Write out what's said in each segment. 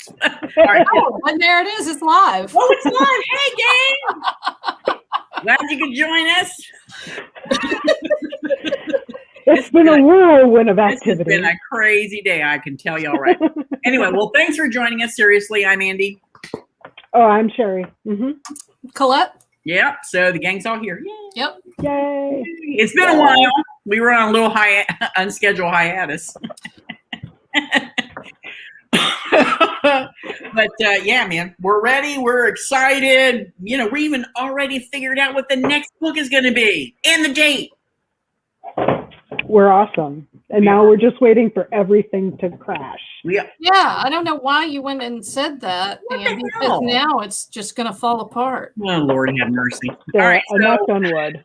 All right. Oh, and there it is. It's live. Oh, it's live. Hey, gang. Glad you could join us. It's been a whirlwind of activity. It's been a crazy day, I can tell you all right. Anyway, well, thanks for joining us. Seriously, I'm Andy. Oh, I'm Sherry. Colette? Yep, so the gang's all here. Yay. Yep. Yay. It's been a while. We were on a little unscheduled hiatus. But yeah, man, we're ready. We're excited. You know, we even already figured out what the next book is going to be and the date. We're awesome. And now we're just waiting for everything to crash. Yeah, I don't know why you went and said that, Andy, because now it's just going to fall apart. Oh, Lord, have mercy. So, all right, I knocked on wood.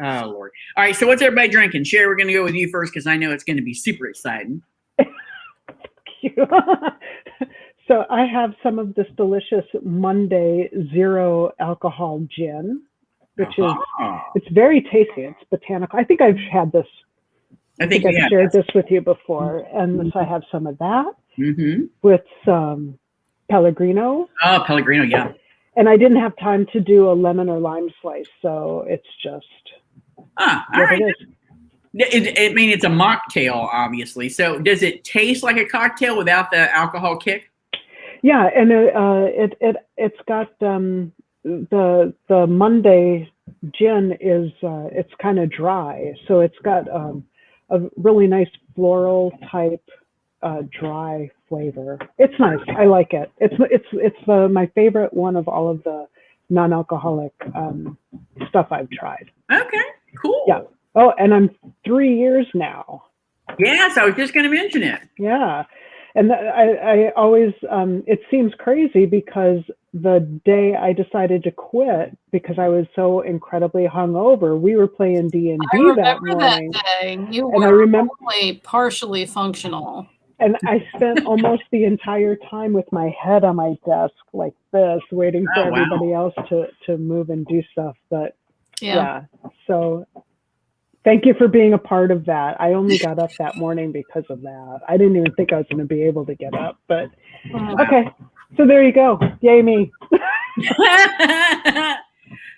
Oh, Lord. All right, so what's everybody drinking? Sherry, we're going to go with you first because I know it's going to be super exciting. So I have some of this delicious Monday zero alcohol gin, which is, it's very tasty. It's botanical. I think I've had this. I think I've shared this with you before. And so I have some of that with some Pellegrino. Oh, Pellegrino, yeah. And I didn't have time to do a lemon or lime slice, so it's just all right. I mean, it's a mocktail, obviously. So does it taste like a cocktail without the alcohol kick? Yeah, and it's got the Monday gin is it's kind of dry, so it's got a really nice floral type dry flavor. It's nice. I like it. It's my favorite one of all of the non-alcoholic stuff I've tried. Okay, cool. Yeah. Oh, and I'm 3 years now. Yes, I was just going to mention it. Yeah. And I always, it seems crazy because the day I decided to quit because I was so incredibly hungover, we were playing D&D that morning. That day. You and were I remember only partially functional. And I spent almost the entire time with my head on my desk like this, waiting for everybody else to move and do stuff. But yeah, so thank you for being a part of that. I only got up that morning because of that. I didn't even think I was going to be able to get up, but okay. So there you go. Yay me.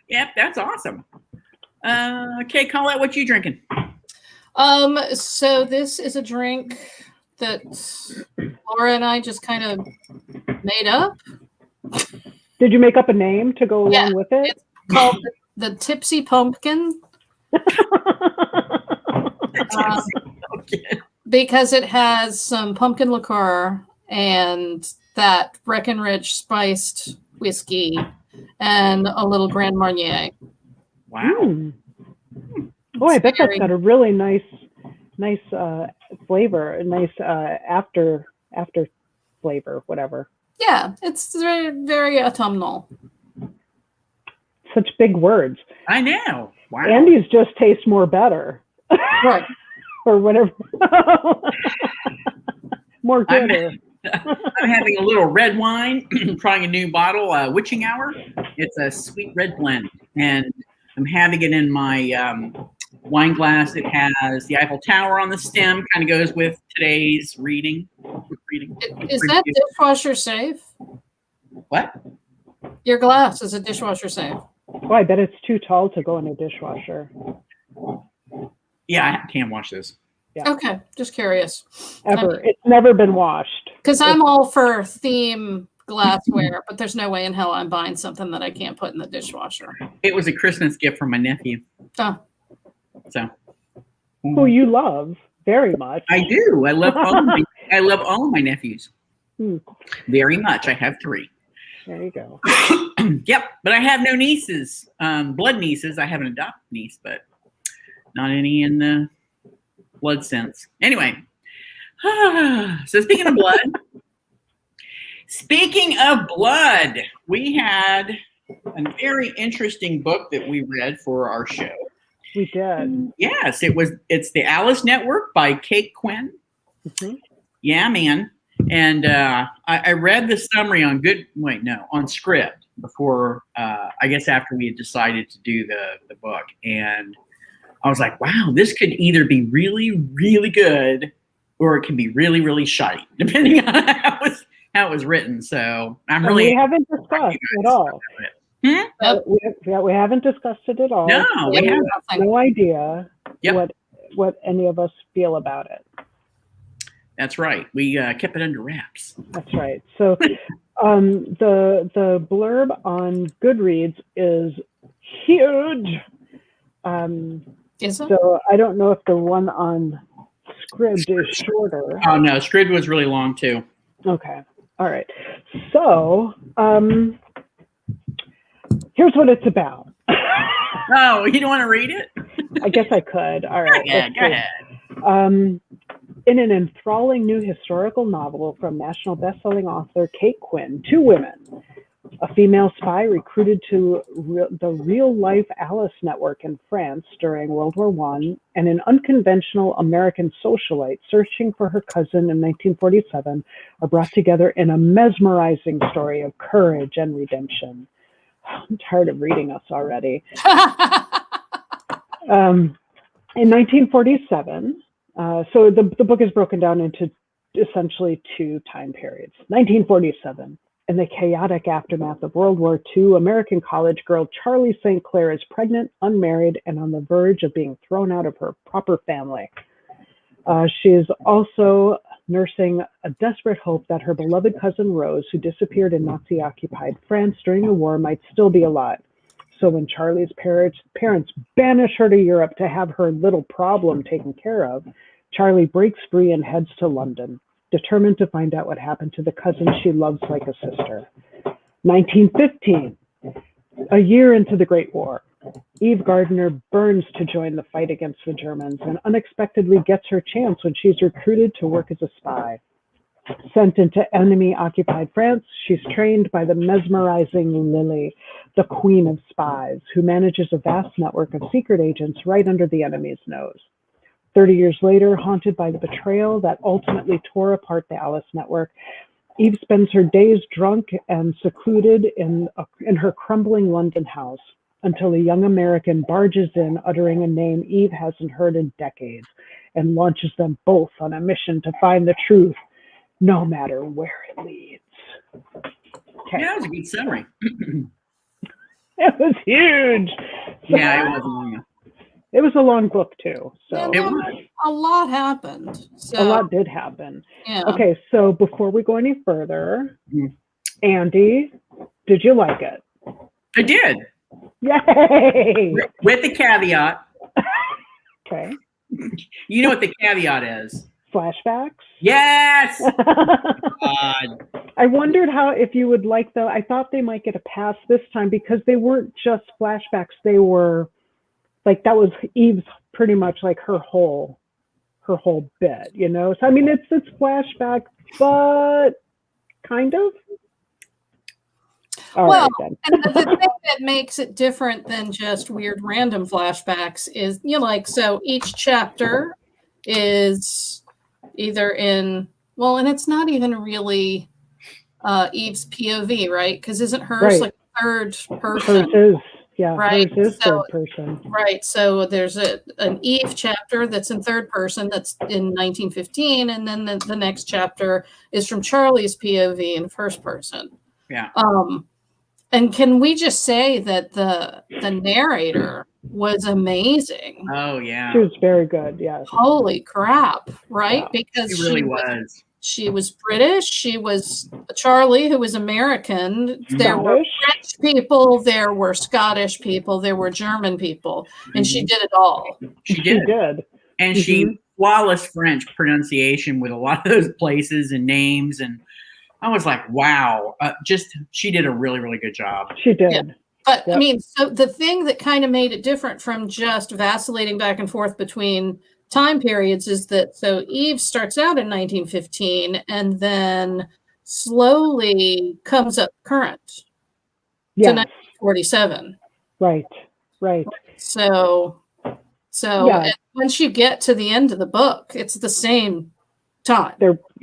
Yep, that's awesome. Okay, Colette, what you drinking? So this is a drink that Laura and I just kind of made up. Did you make up a name to go along with it? It's called the Tipsy Pumpkin. Because it has some pumpkin liqueur and that Breckenridge spiced whiskey and a little Grand Marnier. Wow. Oh, I bet that's got a really nice flavor, a nice after flavor, whatever. Yeah, it's very, very autumnal. Such big words. I know. Wow. Andy's just tastes more better. Right. Or whatever. More gooder. I'm having a little red wine, trying a new bottle, Witching Hour. It's a sweet red blend. And I'm having it in my wine glass. It has the Eiffel Tower on the stem, kind of goes with today's reading. Is that dishwasher safe? What? Your glass is a dishwasher safe. Oh, I bet it's too tall to go in a dishwasher. Yeah, I can't wash this. Yeah. Okay, just curious. It's never been washed. Because I'm all for theme glassware, but there's no way in hell I'm buying something that I can't put in the dishwasher. It was a Christmas gift from my nephew. Oh. So. Who you love very much. I do. I love all of my nephews. Very much. I have 3. There you go. Yep, but I have no nieces, blood nieces. I have an adopted niece, but not any in the blood sense. Anyway, so speaking of blood, we had a very interesting book that we read for our show. We did. Yes, it's the Alice Network by Kate Quinn. Yeah, man. And I read the summary on on Script before, I guess after we had decided to do the book. And I was like, wow, this could either be really, really good or it can be really, really shitty, depending on how it was written. So I'm And really. we haven't discussed at all. Hmm? We haven't discussed it at all. No, we haven't. No idea Yep. what any of us feel about it. That's right. We kept it under wraps. That's right. So the blurb on Goodreads is huge. Is it? So I don't know if the one on Scribd is shorter. Oh no, Scribd was really long too. Okay. All right. So here's what it's about. Oh, you don't want to read it? I guess I could. All right. Yeah, go ahead. In an enthralling new historical novel from national bestselling author Kate Quinn, two women, a female spy recruited to the real-life Alice network in France during World War I, and an unconventional American socialite searching for her cousin in 1947 are brought together in a mesmerizing story of courage and redemption. I'm tired of reading us already. In 1947, so the book is broken down into essentially two time periods. 1947, in the chaotic aftermath of World War II, American college girl Charlie St. Clair is pregnant, unmarried, and on the verge of being thrown out of her proper family. She is also nursing a desperate hope that her beloved cousin Rose, who disappeared in Nazi-occupied France during the war, might still be alive. So when Charlie's parents banish her to Europe to have her little problem taken care of, Charlie breaks free and heads to London, determined to find out what happened to the cousin she loves like a sister. 1915, a year into the Great War, Eve Gardner burns to join the fight against the Germans and unexpectedly gets her chance when she's recruited to work as a spy. Sent into enemy-occupied France, she's trained by the mesmerizing Lily, the queen of spies, who manages a vast network of secret agents right under the enemy's nose. 30 years later, haunted by the betrayal that ultimately tore apart the Alice network, Eve spends her days drunk and secluded in her crumbling London house until a young American barges in, uttering a name Eve hasn't heard in decades, and launches them both on a mission to find the truth, no matter where it leads. Okay. Yeah, that was a good summary. It was huge. Yeah, it was long. It was a long book too. So a lot happened. So, a lot did happen. Yeah. Okay, so before we go any further, Andy, did you like it? I did. Yay! With the caveat. Okay. You know what the caveat is? Flashbacks? Yes! I wondered if you would like though. I thought they might get a pass this time because they weren't just flashbacks. They were like, that was Eve's pretty much like her whole bit, you know? So, I mean, it's flashback, but kind of. All right, then. And the thing that makes it different than just weird random flashbacks is, so each chapter is either in, and it's not even really Eve's POV, right? Because isn't hers like third person? Hers is, yeah, right? Hers is third person. Right. So there's an Eve chapter that's in third person that's in 1915, and then the next chapter is from Charlie's POV in first person. Yeah. And can we just say that the narrator was amazing? Oh yeah, she was very good. Yes. Holy crap! Right, Yeah. because she really was. She was British. She was Charlie, who was American. There were French people. There were Scottish people. There were German people, and she did it all. She did. And she flawless French pronunciation with a lot of those places and names and. I was like, wow, she did a really, really good job. She did. Yeah. But I mean, so the thing that kind of made it different from just vacillating back and forth between time periods is that so Eve starts out in 1915 and then slowly comes up current to 1947. Right. So once you get to the end of the book, it's the same time.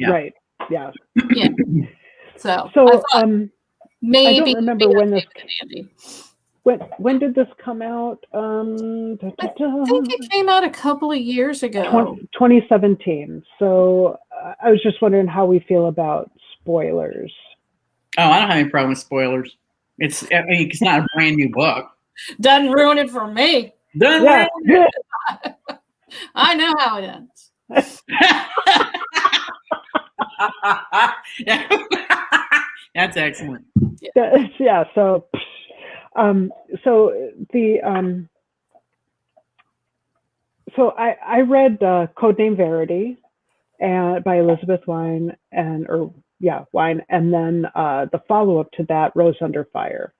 Right. Yeah. Yeah. So maybe I don't remember when this. Andy. When did this come out? I think it came out a couple of years ago. 2017. So I was just wondering how we feel about spoilers. Oh, I don't have any problem with spoilers. It's not a brand new book. Doesn't ruin it for me. Doesn't ruin it. I know how it ends. That's excellent. Yeah. So I read Codename Verity by Elizabeth Wein Wein, and then the follow-up to that, Rose Under Fire.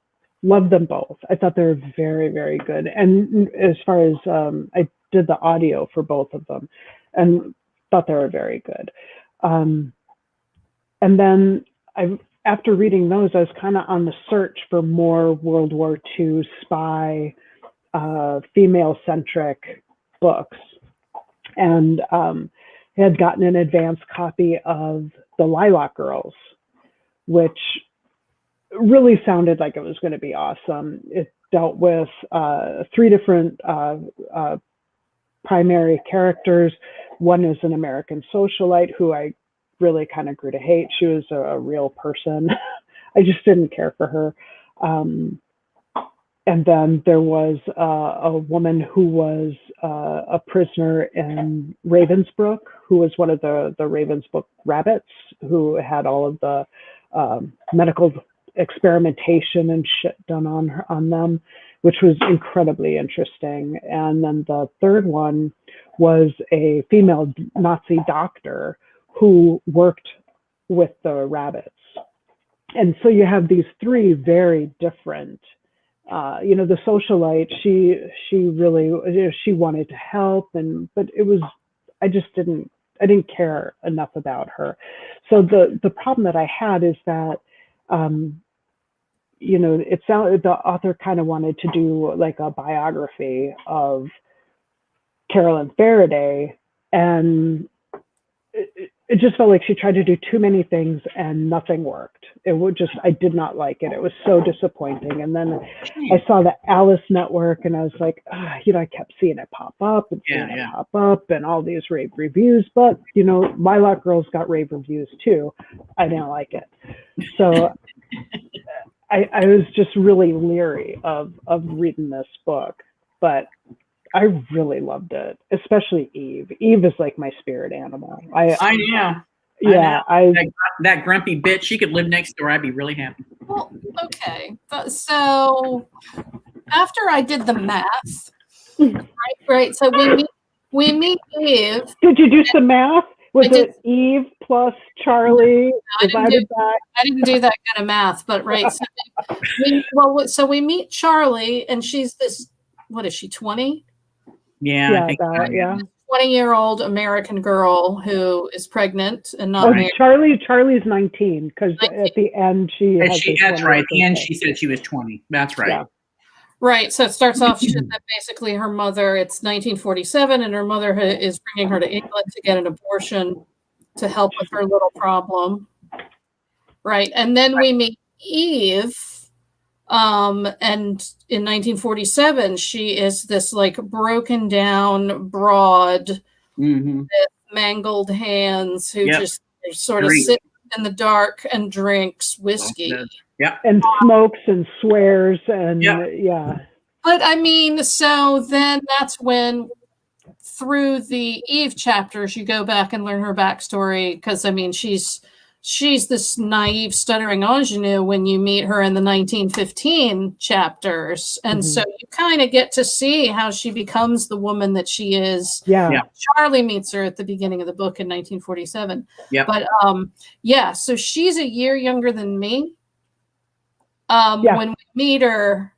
Loved them both. I thought they were very, very good. And as far as I did the audio for both of them, and thought they were very good. And then after reading those, I was kind of on the search for more World War II spy, female-centric books, and had gotten an advance copy of The Lilac Girls, which really sounded like it was going to be awesome. It dealt with 3 different primary characters. One is an American socialite who I really kind of grew to hate. She was a real person. I just didn't care for her. And then there was a woman who was a prisoner in Ravensbrück, who was one of the Ravensbrück rabbits, who had all of the medical experimentation and shit done on them, which was incredibly interesting. And then the third one was a female Nazi doctor who worked with the rabbits. And so you have these 3 very different, the socialite, she really, she wanted to help, but I didn't care enough about her. So the problem that I had is that, it sounded, the author kind of wanted to do like a biography of Carolyn Faraday, and it just felt like she tried to do too many things and nothing worked. I did not like it. It was so disappointing. And then I saw the Alice Network, and I was like, I kept seeing it pop up and all these rave reviews, but Lilac Girls got rave reviews too. I didn't like it. So I was just really leery of reading this book, but I really loved it, especially Eve. Eve is like my spirit animal. I know. Yeah, that grumpy bitch. She could live next door. I'd be really happy. Well, okay. So after I did the math, right? So we meet Eve. Did you do some math? Was it Eve plus Charlie divided by? I didn't do that kind of math, but right. So we meet Charlie, and she's this. What is she? 20? Yeah, I think 20-year-old American girl who is pregnant and not married. Charlie's 19, because at the end that's right. At the end she said she was 20. That's right. Yeah. Right. So it starts off that basically her mother, it's 1947, and her mother is bringing her to England to get an abortion to help with her little problem. Right. And then we meet Eve. And in 1947, she is this like broken down broad with mangled hands who just sort of sits in the dark and drinks whiskey. Yeah. And smokes and swears and But I mean, so then that's when through the Eve chapters, you go back and learn her backstory, because I mean, she's this naive, stuttering ingenue when you meet her in the 1915 chapters. And so you kind of get to see how she becomes the woman that she is. Yeah. Charlie meets her at the beginning of the book in 1947. Yeah. But so she's a year younger than me. When we meet her,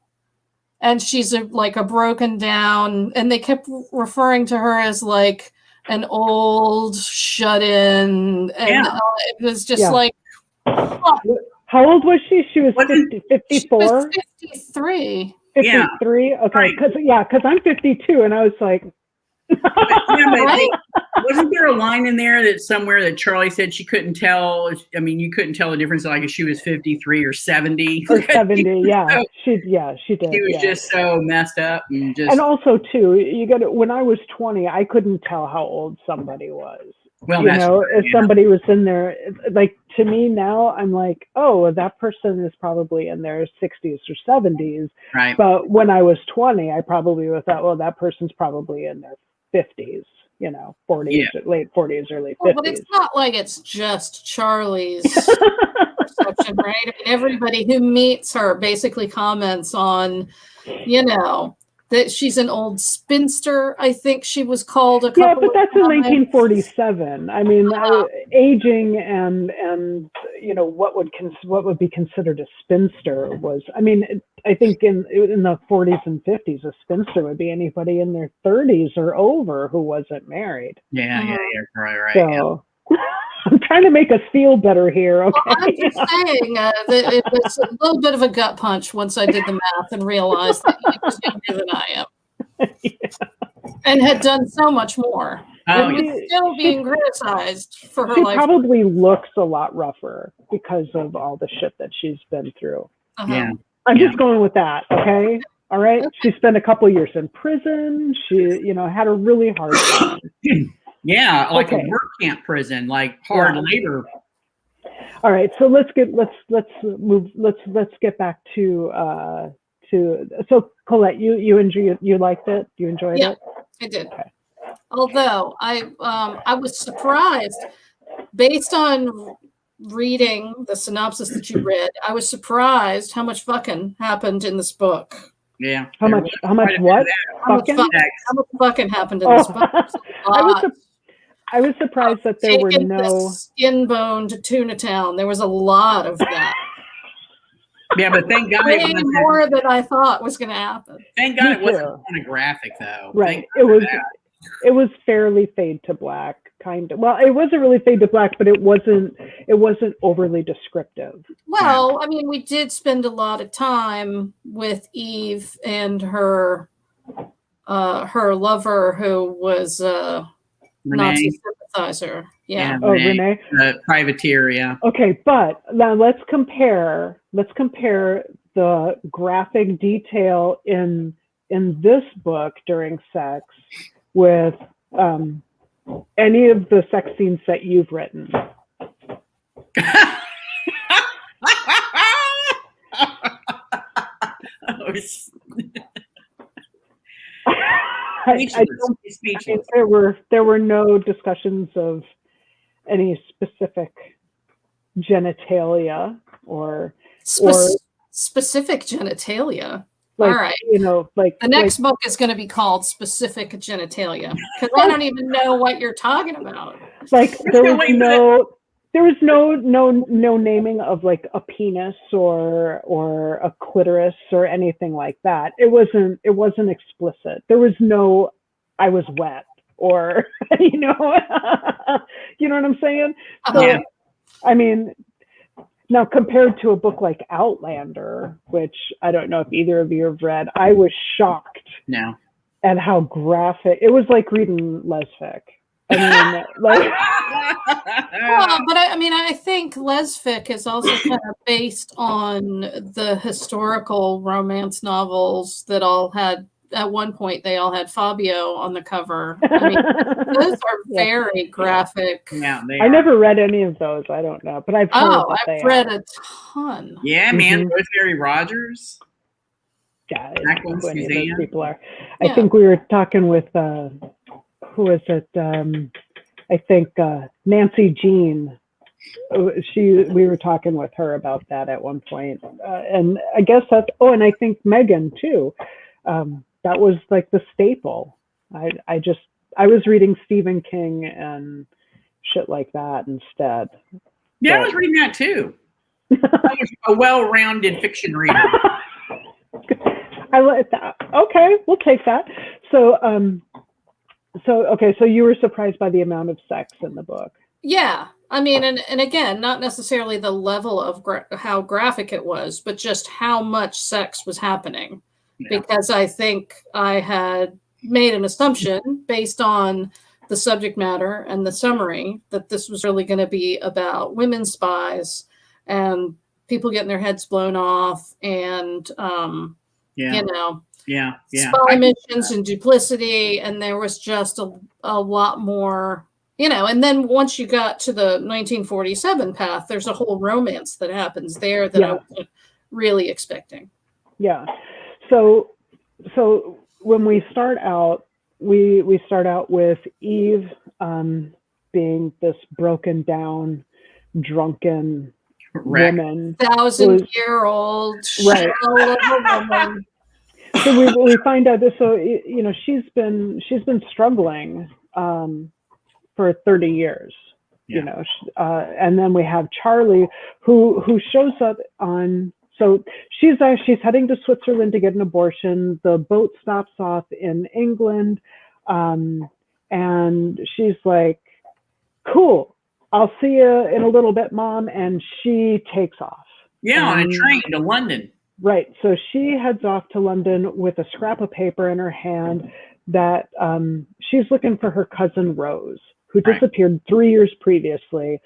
and she's like a broken down, and they kept referring to her as like an old shut-in, and it was just like, how old was she? She was 54? She was 53. 53? Yeah. Okay, because I'm 52, and I was like... Wasn't there a line in there that somewhere that Charlie said she couldn't tell? I mean, you couldn't tell the difference, like if she was 53 or 70. Or 70, yeah. She did. She was just so messed up. And also, too, when I was 20, I couldn't tell how old somebody was. Well, you know, if somebody was in there, like to me now, I'm like, oh, that person is probably in their 60s or 70s. Right. But when I was 20, I probably was thought, well, that person's probably in their 50s, you know, 40s, late 40s, early 50s. But it's not like it's just Charlie's perception, right? I mean, everybody who meets her basically comments on, you know, that she's an old spinster. I think she was called a couple. Yeah, but that's in times. 1947. I mean, aging and you know what would be considered a spinster was. I mean, I think in the 40s and 50s, a spinster would be anybody in their 30s or over who wasn't married. Yeah, right. So. Yeah. I'm trying to make us feel better here, okay? Well, I'm just saying that it was a little bit of a gut punch once I did the math and realized that he was younger than I am. And had done so much more. Oh, and was still being criticized for her she life. Probably looks a lot rougher because of all the shit that she's been through. Yeah. I'm just going with that, okay? All right? Okay. She spent a couple years in prison. She, you know, had a really hard time. Yeah, like a work camp prison, like hard labor. All right, so let's get back to so Colette, you liked it? You enjoyed it? I did. Okay. Although I was surprised based on reading the synopsis that you read, I was surprised how much fucking happened in this book. Yeah. How much what? How much fucking happened in this book? I was surprised that there were no skin-boned Tuna Town. There was a lot of that. Yeah, but thank God way more than I thought was going to happen. Thank God it wasn't pornographic, though. Right. It was fairly fade to black, kind of. Well, it wasn't really fade to black, but it wasn't overly descriptive. Well, I mean, we did spend a lot of time with Eve and her lover, who was Nazi sympathizer. Yeah. Oh, Renee. Privateer. Yeah. Okay, but now let's compare the graphic detail in this book during sex with any of the sex scenes that you've written. There were no discussions of any specific genitalia or specific genitalia. Like, all right, you know, like the next book is going to be called Specific Genitalia, because I don't even know what you're talking about. Like there was no naming of like a penis or a clitoris or anything like that. It wasn't explicit. There was no I was wet or you know what I'm saying? So, yeah. I mean, now compared to a book like Outlander, which I don't know if either of you have read, I was shocked at how graphic it was. Like reading lesfic. I mean, like. Well, but I think lesfic is also kind of based on the historical romance novels that all had. At one point, they all had Fabio on the cover. I mean, those are very graphic. Yeah, I never read any of those. I don't know, but I've heard I've read a ton. Yeah, man, Rosemary Rogers. Yeah, I don't know who any of those people are. Yeah. I think we were talking with who is it? I think Nancy Jean. We were talking with her about that at one point, and I guess that's. Oh, and I think Megan too. That was like the staple. I was reading Stephen King and shit like that instead. Yeah, I was reading that too. I was a well-rounded fiction reader. I like that. Okay, we'll take that. So you were surprised by the amount of sex in the book. Yeah. I mean, and again, not necessarily the level of how graphic it was, but just how much sex was happening. Yeah. Because I think I had made an assumption based on the subject matter and the summary that this was really going to be about women spies and people getting their heads blown off and, you know, spy missions and duplicity. And there was just a lot more And then once you got to the 1947 path, there's a whole romance that happens there that I wasn't really expecting. Yeah. So when we start out, we start out with Eve being this broken down, drunken woman, 1,000-year-old shell of a woman. So we find out that she's been struggling for 30 years, and then we have Charlie who shows up on. So she's heading to Switzerland to get an abortion. The boat stops off in England, and she's like, "Cool, I'll see you in a little bit, Mom," and she takes off. Yeah, on a train to London. Right. So she heads off to London with a scrap of paper in her hand that she's looking for her cousin Rose, who disappeared 3 years previously.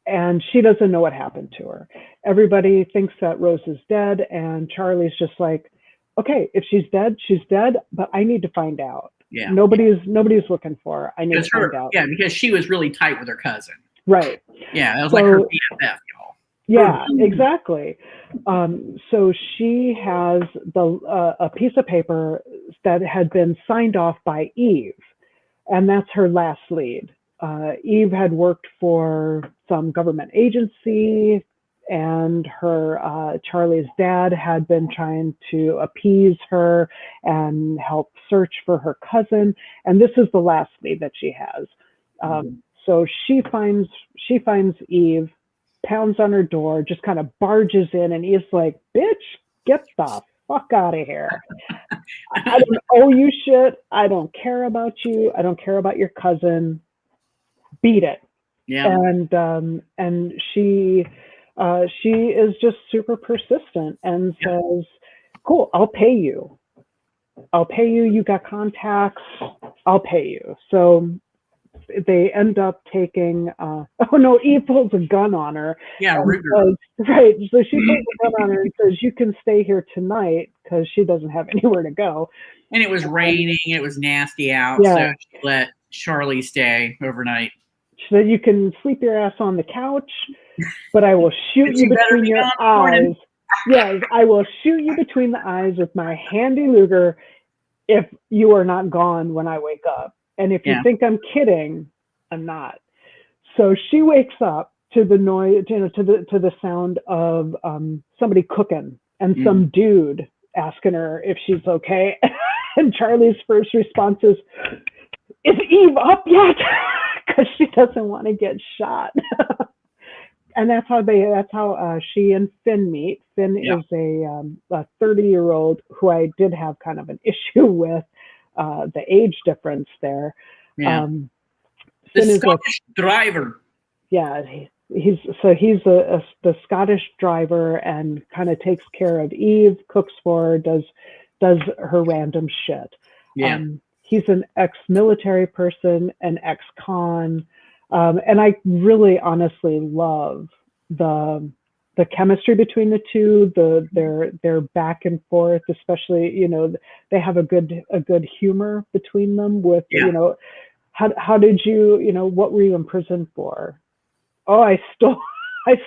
And she doesn't know what happened to her. Everybody thinks that Rose is dead. And Charlie's just like, okay, if she's dead, but I need to find out. Yeah. Nobody's looking for her. I need to find out. Yeah, because she was really tight with her cousin. Right. Yeah, that was like her BFF, y'all. Yeah, exactly. So she has a piece of paper that had been signed off by Eve, and that's her last lead. Eve had worked for some government agency, and her Charlie's dad had been trying to appease her and help search for her cousin, and this is the last lead that she has. So she finds Eve, pounds on her door, just kind of barges in, and Eve's like, "Bitch, get the fuck out of here. I don't owe you shit. I don't care about you. I don't care about your cousin. Beat it." Yeah. And she is just super persistent and says, "Cool, I'll pay you. You got contacts. I'll pay you." So they end up taking, Eve pulls a gun on her. Yeah, says, right. So she pulls a gun on her and says, "You can stay here tonight," because she doesn't have anywhere to go. And it was raining. It was nasty out. Yeah. So she let Charlie stay overnight. She said, "You can sleep your ass on the couch, but I will shoot you between your eyes. Yes, I will shoot you between the eyes with my handy Luger if you are not gone when I wake up. And if you think I'm kidding, I'm not." So she wakes up to the noise, to the sound of somebody cooking and some dude asking her if she's okay. And Charlie's first response is Eve up yet? Because she doesn't want to get shot. And that's how she and Finn meet. Finn is a 30-year-old who I did have kind of an issue with. The age difference there. Yeah. The Scottish driver. Yeah, he's the Scottish driver and kind of takes care of Eve, cooks for her, does her random shit. Yeah. He's an ex-military person, an ex-con, and I really honestly love the chemistry between the two, their back and forth, especially, they have a good humor between them with, how did you, what were you in prison for? Oh, I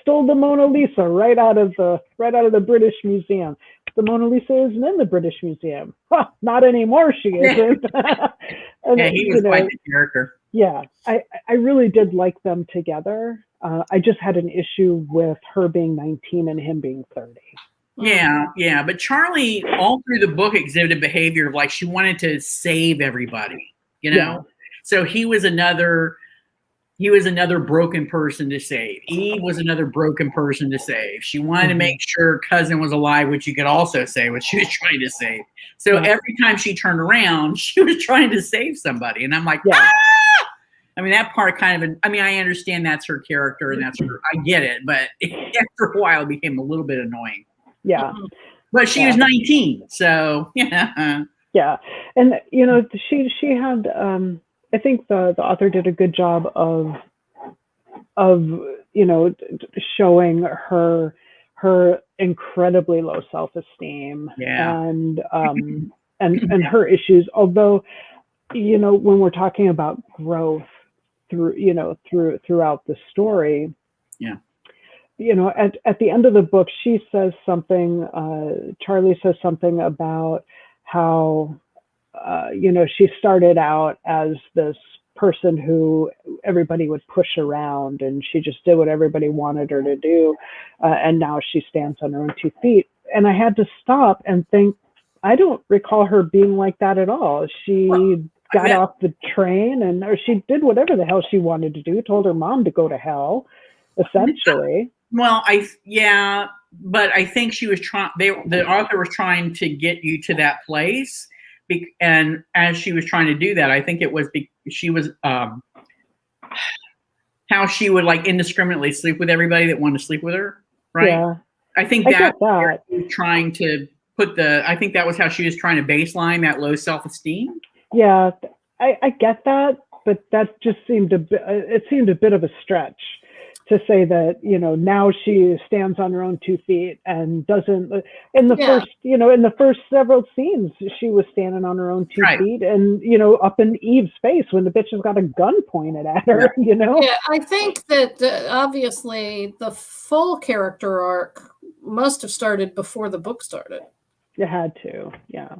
stole the Mona Lisa right out of the British Museum. The Mona Lisa isn't in the British Museum. Huh, not anymore, she isn't. And, he was quite the character. Yeah, I really did like them together. I just had an issue with her being 19 and him being 30. Yeah. But Charlie, all through the book, exhibited behavior of like she wanted to save everybody, Yeah. So he was another broken person to save. Eve was another broken person to save. She wanted to make sure her cousin was alive, which you could also say what she was trying to save. So every time she turned around, she was trying to save somebody. And I'm like, I mean, that part kind of, I understand that's her character and that's her, I get it. But after a while, it became a little bit annoying. Yeah. But she was 19. So, yeah. Yeah. And, she had, I think the author did a good job of showing her incredibly low self-esteem and her issues. Although when we're talking about growth throughout the story, yeah, at the end of the book, she says something. Charlie says something about how she started out as this person who everybody would push around, and she just did what everybody wanted her to do, and now she stands on her own 2 feet. And I had to stop and think, I don't recall her being like that at all. She got off the train or she did whatever the hell she wanted to do, told her mom to go to hell, essentially. Well, but I think she was trying. The author was trying to get you to that place, and as she was trying to do that, I think it was she was how she would like indiscriminately sleep with everybody that wanted to sleep with her, right? Yeah, I think that trying to put I think that was how she was trying to baseline that low self-esteem. Yeah, I get that, but that just seemed a bit of a stretch to say that, now she stands on her own 2 feet and doesn't in the first several scenes, she was standing on her own 2 feet and, up in Eve's face when the bitch has got a gun pointed at her, Yeah, I think that obviously the full character arc must have started before the book started. It had to, yeah.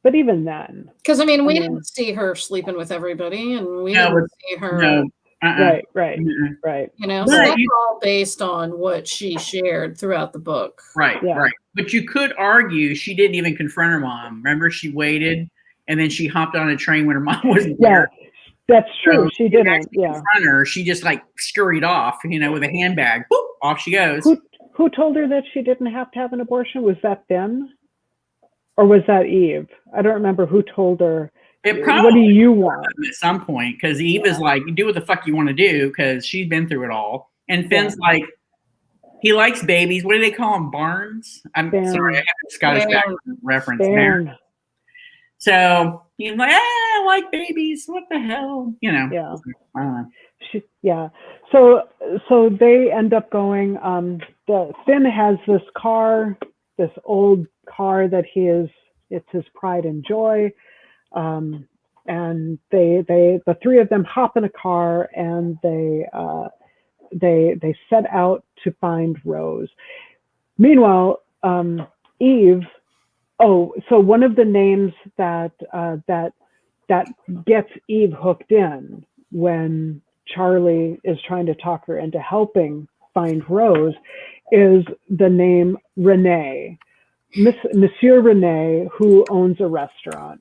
But even then, because we didn't see her sleeping with everybody, and we didn't see her. Right. So that's all based on what she shared throughout the book. Right. But you could argue she didn't even confront her mom. Remember, she waited, and then she hopped on a train when her mom wasn't there. That's true. So she didn't. Confront her. She just like scurried off, with a handbag. Boop, off she goes. Who told her that she didn't have to have an abortion? Was that Ben? Or was that Eve? I don't remember who told her. What do you want? At some point, because Eve is like, do what the fuck you want to do, because she's been through it all. And Finn's like, he likes babies. What do they call them? Barns? I'm sorry, I have a Scottish background reference there. So he's like, I like babies. What the hell? Yeah. So they end up going. Finn has this car, this old car that it's his pride and joy, and the 3 of them hop in a car and they set out to find Rose. Meanwhile, Eve. So one of the names that gets Eve hooked in when Charlie is trying to talk her into helping find Rose is the name Renee. Monsieur Renee, who owns a restaurant,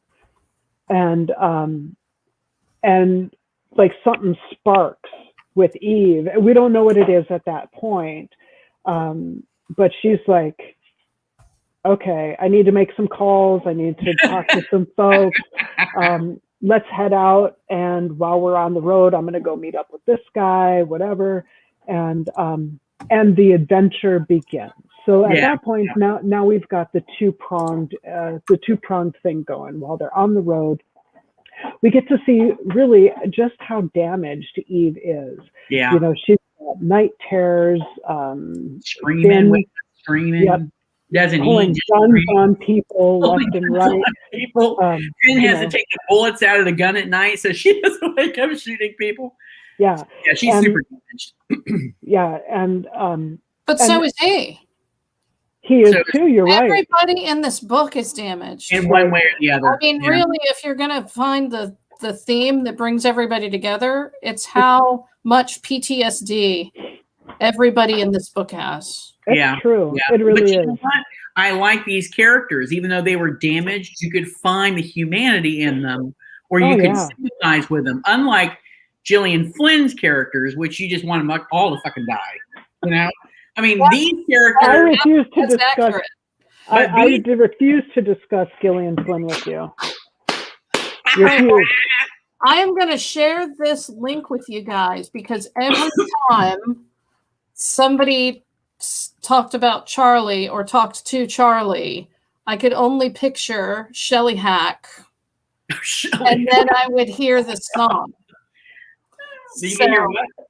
and like something sparks with Eve. We don't know what it is at that point, but she's like, okay, I need to make some calls. I need to talk to some folks. Let's head out, and while we're on the road, I'm going to go meet up with this guy, whatever, and the adventure begins. So at that point, now we've got the two-pronged thing going. While they're on the road, we get to see really just how damaged Eve is. Yeah. She's got night terrors, screaming. Yep. Doesn't pulling guns on people left and right. Quinn has to take the bullets out of the gun at night so she doesn't wake up shooting people. Yeah. Yeah, she's super damaged. Yeah, and but so is he. He is too. You're right. Everybody in this book is damaged in one way or the other. Really, if you're gonna find the theme that brings everybody together, it's how much PTSD everybody in this book has. That's true. Yeah. It really is. I like these characters, even though they were damaged. You could find the humanity in them, or you could sympathize with them. Unlike Gillian Flynn's characters, which you just want them all to fucking die. These characters. I refuse to discuss. I refuse to discuss Gillian Flynn with you. Refuse. I am going to share this link with you guys because every time somebody talked about Charlie or talked to Charlie, I could only picture Shelley Hack, and then I would hear the song.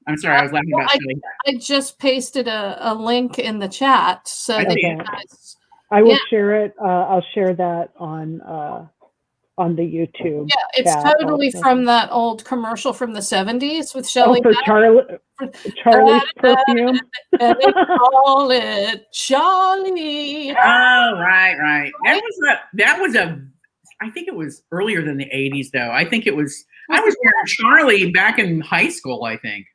I'm sorry, I was laughing about Shelley. I just pasted a link in the chat so that you guys. I will share it. I'll share that on on the YouTube. Yeah, it's chat totally also. from that old commercial from the 70s with Shelley. For Charlie's perfume. And they call it Charlie. Oh, right. That was a. I think it was earlier than the 80s, though. I think it was. I was wearing Charlie back in high school, I think.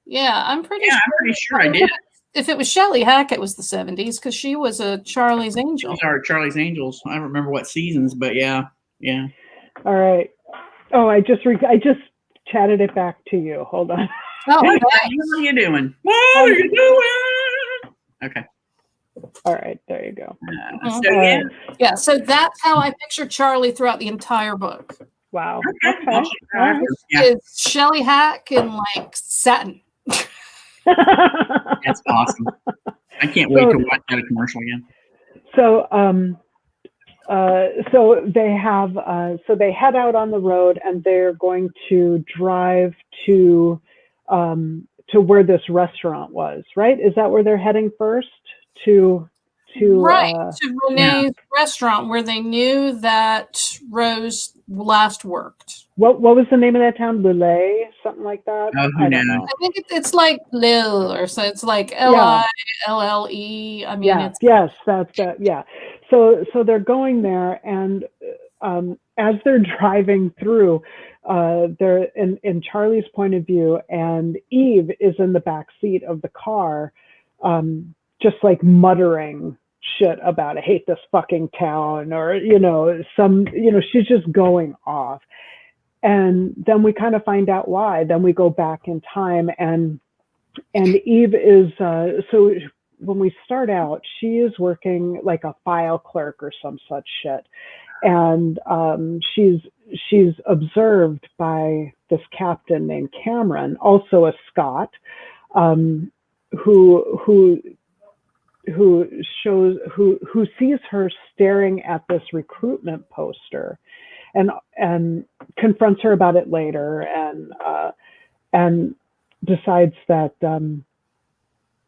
Yeah, I'm pretty sure I did. If it was Shelley Hack, it was the 70s because she was a Charlie's Angel. Those are Charlie's Angels. I don't remember what seasons, but yeah. All right. Oh, I just chatted it back to you. Hold on. Oh, okay. What are you doing? What are you doing? Okay. All right, there you go. So that's how I picture Charlie throughout the entire book. Wow. Okay. It's Shelley Hack in like satin. That's awesome. I can't wait to watch that commercial again. So, so they head out on the road and they're going to drive to where this restaurant was, right? Is that where they're heading first? To Renee's restaurant where they knew that Rose last worked. What was the name of that town? Lille, something like that. Oh, I don't know. I think it's like Lille or so. It's like Lille. I mean, yes, that's that. Yeah. So they're going there, and as they're driving through, they're in Charlie's point of view, and Eve is in the back seat of the car, just like muttering shit about I hate this fucking town, or she's just going off. And then we kind of find out why. Then we go back in time, and Eve is so when we start out, she is working like a file clerk or some such shit, and she's observed by this captain named Cameron, also a Scot, who sees her staring at this recruitment poster, and confronts her about it later, and decides that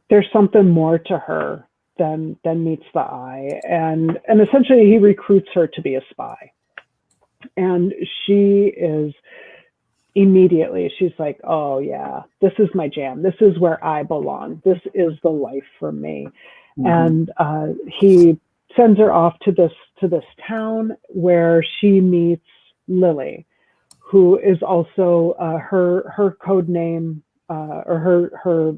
there's something more to her than meets the eye, and essentially he recruits her to be a spy, and she's like, oh yeah, this is my jam, this is where I belong, this is the life for me. And he sends her off to this town where she meets Lily, who is also her code name, or her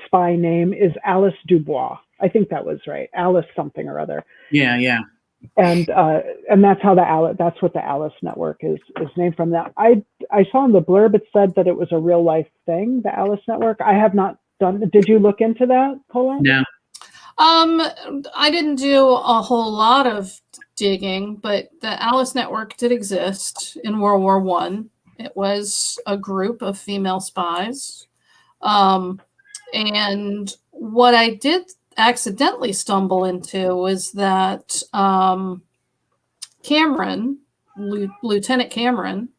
spy name is Alice Dubois. I think that was right, Alice something or other. Yeah. And that's how that's what the Alice Network is named from. That I saw in the blurb it said that it was a real life thing, the Alice Network. I have not done. Did you look into that, Colette? No. I didn't do a whole lot of digging, but the Alice Network did exist in World War I. It was a group of female spies. And what I did accidentally stumble into was that Cameron, Lieutenant Cameron,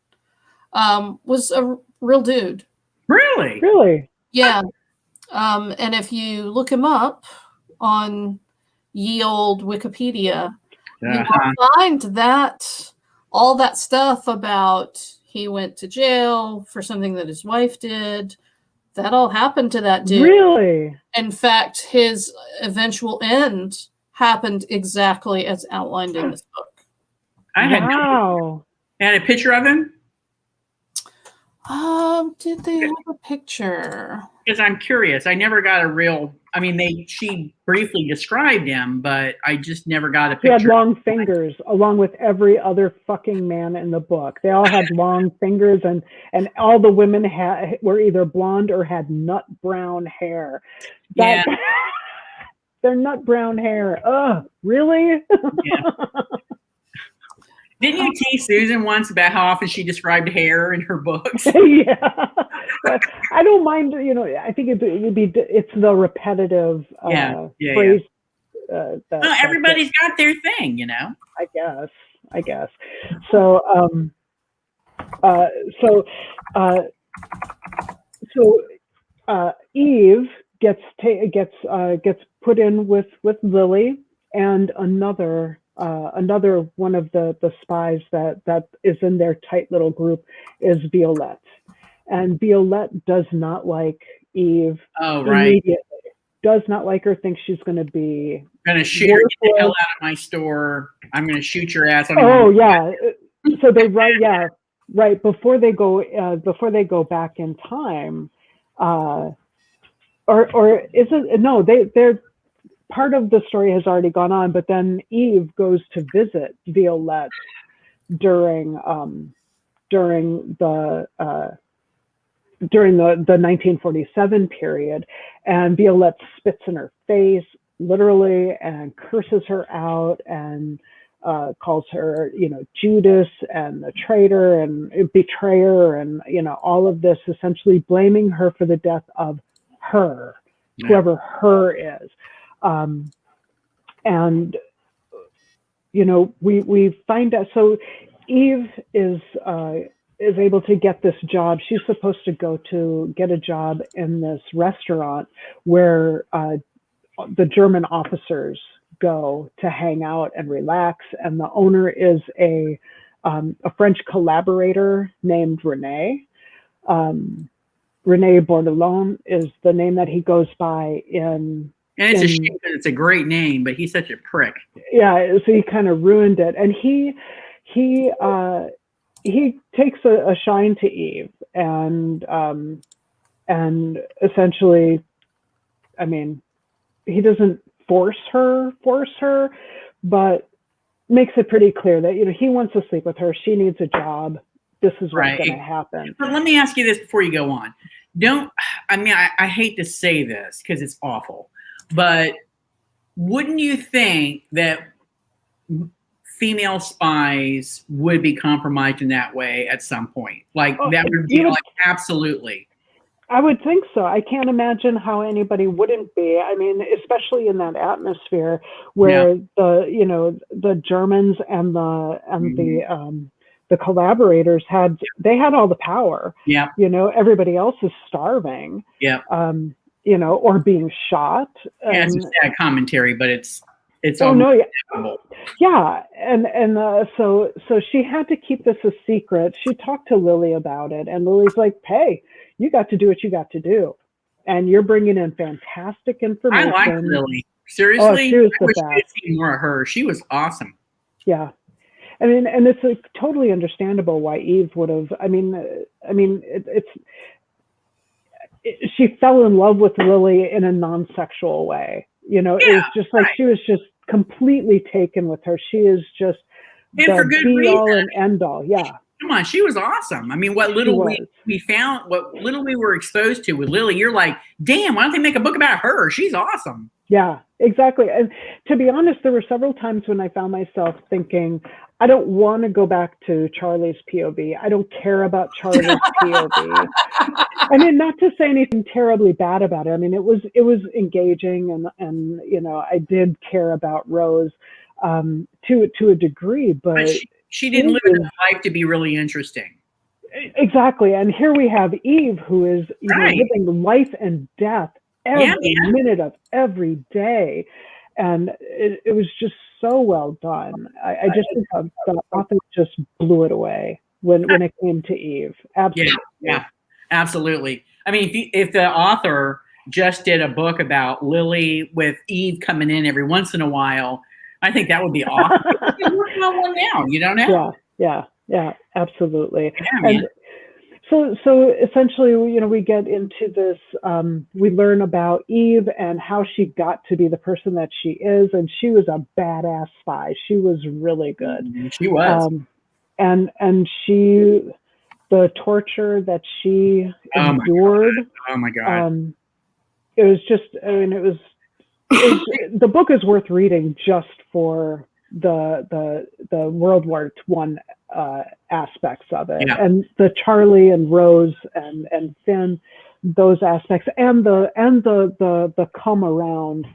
was a real dude. Really? Yeah. And if you look him up on ye old Wikipedia, you will find that all that stuff about he went to jail for something that his wife did, that all happened to that dude. Really? In fact, his eventual end happened exactly as outlined in this book. I had a picture of him. Did they have a picture? Because I'm curious. I never got a real. I mean, she briefly described him, but I just never got a picture. He had long fingers, along with every other fucking man in the book. They all had long fingers, and all the women were either blonde or had nut brown hair. Yeah. Their nut brown hair. Ugh, really? Yeah. Didn't you tease Susan once about how often she described hair in her books? Yeah, but I don't mind. I think it's the repetitive phrase. Everybody's got their thing, I guess. So, Eve gets put in with Lily and another another one of the spies that is in their tight little group is Violette. And Violette does not like Eve immediately. Does not like her, thinks she's going to be shoot her, get the hell out of my store. I'm going to shoot your ass. Oh yeah. So they right before they go back in time, or is it no? They're part of the story has already gone on, but then Eve goes to visit Violette during the 1947 period, and Violette spits in her face, literally, and curses her out and calls her, Judas and a traitor and a betrayer, and all of this, essentially blaming her for the death of her, whoever her is. And we find out. So Eve is able to get this job. She's supposed to go to get a job in this restaurant where the German officers go to hang out and relax. And the owner is a French collaborator named Rene. Rene Bordelon is the name that he goes by in. And it's a shame because it's a great name, but he's such a prick. Yeah, so he kind of ruined it. And he takes a shine to Eve, and essentially, I mean, he doesn't force her, but makes it pretty clear that he wants to sleep with her. She needs a job. This is what's going to happen. But let me ask you this before you go on. I hate to say this because it's awful, but wouldn't you think that female spies would be compromised in that way at some point? That would be absolutely. I would think so. I can't imagine how anybody wouldn't be. I mean, especially in that atmosphere where the Germans and the collaborators had all the power. Yeah. Everybody else is starving. Yeah. Or being shot. Yeah, it's a sad commentary, but it's yeah, and so she had to keep this a secret. She talked to Lily about it, and Lily's like, "Hey, you got to do what you got to do, and you're bringing in fantastic information." I like Lily. Seriously, she was I wish I had seen more of her. She was awesome. Yeah, I mean, and it's totally understandable why Eve would have. She fell in love with Lily in a non-sexual way. It was just like she was just completely taken with her. She is just the be-all and end-all. Yeah. Come on, she was awesome. I mean, what little we were exposed to with Lily, you're like, damn, why don't they make a book about her? She's awesome. Yeah, exactly. And to be honest, there were several times when I found myself thinking, I don't want to go back to Charlie's POV. I don't care about Charlie's POV. I mean, not to say anything terribly bad about it. I mean, it was engaging, and I did care about Rose to a degree, but she didn't live her life to be really interesting. Exactly. And here we have Eve, who is living life and death every minute of every day. And it was just so well done. I just think the author just blew it away when it came to Eve. Absolutely. Yeah, absolutely. I mean, if the author just did a book about Lily with Eve coming in every once in a while, I think that would be awesome. We're working on one now. You don't know? Yeah, absolutely. Yeah, and so essentially, we get into this, we learn about Eve and how she got to be the person that she is. And she was a badass spy. She was really good. She was. And the torture that she endured. Oh my God. It was just, the book is worth reading just for the World War I aspects of it, and the Charlie and Rose and Finn, those aspects, and the come around